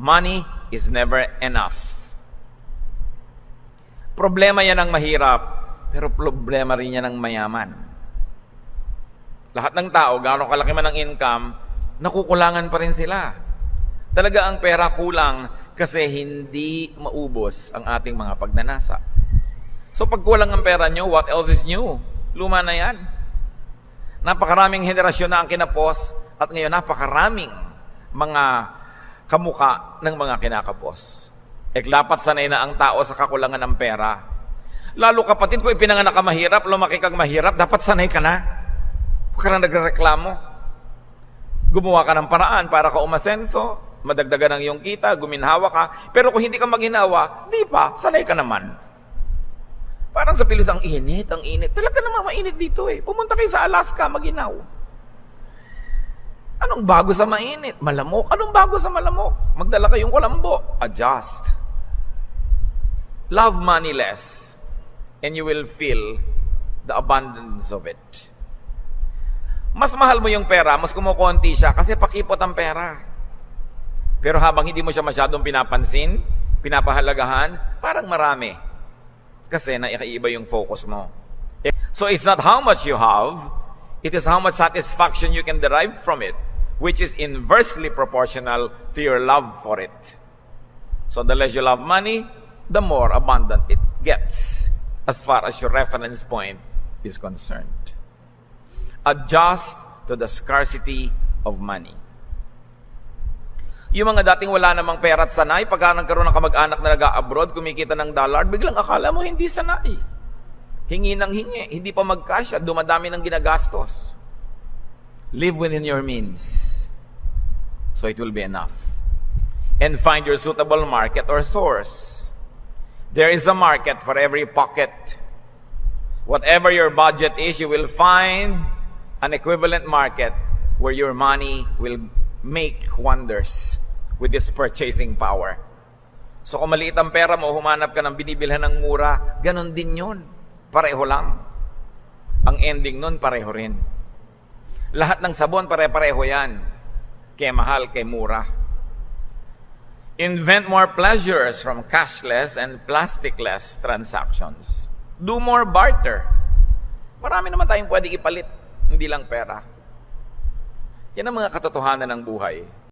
Money is never enough. Problema yan ng mahirap, pero problema rin yan ng mayaman. Lahat ng tao, gaano kalaki man ang income, nakukulangan pa rin sila. Talaga ang pera kulang kasi hindi maubos ang ating mga pagnanasa. So pag kulang ang pera nyo, what else is new? Luma na yan. Napakaraming henerasyon na ang kinapos at ngayon napakaraming mga kamuka ng mga kinakapos. Dapat sanay na ang tao sa kakulangan ng pera. Lalo kapatid, kung ipinanganak ka mahirap, lumaki kang mahirap, dapat sanay ka na. Huwag ka na nagreklamo. Gumawa ka ng paraan para ka umasenso, madagdagan ang iyong kita, guminhawa ka. Pero kung hindi ka maghinawa, di pa, sanay ka naman. Parang sa Pilis, ang init, ang init. Talaga naman mainit dito eh. Pumunta kayo sa Alaska, maginaw. Anong bago sa mainit? Malamok. Anong bago sa malamok? Magdala kayong kulambo. Adjust. Love money less, and you will feel the abundance of it. Mas mahal mo yung pera, mas kumukonti siya kasi pakipot ang pera. Pero habang hindi mo siya masyadong pinapansin, pinapahalagahan, parang marami. Kasi naiiba yung focus mo. So it's not how much you have, it is how much satisfaction you can derive from it, which is inversely proportional to your love for it. So the less you love money, the more abundant it gets, as far as your reference point is concerned. Adjust to the scarcity of money. Yung mga dating wala namang pera at sanay, pagka nagkaroon ng kamag-anak na nag-abroad, kumikita ng dollar, biglang akala mo hindi sanay. Hingi ng hingi, hindi pa magkasya, dumadami ng ginagastos. Live within your means, so it will be enough. And find your suitable market or source. There is a market for every pocket. Whatever your budget is, you will find an equivalent market where your money will make wonders with its purchasing power. So kung maliit ang pera mo, humanap ka ng binibilhan ng mura, ganon din yun. Pareho lang. Ang ending nun, pareho rin. Lahat ng sabon, pare-pareho yan. Kaya mahal, kaya mura. Invent more pleasures from cashless and plasticless transactions. Do more barter. Marami naman tayong pwede ipalit, hindi lang pera. Yan ang mga katotohanan ng buhay.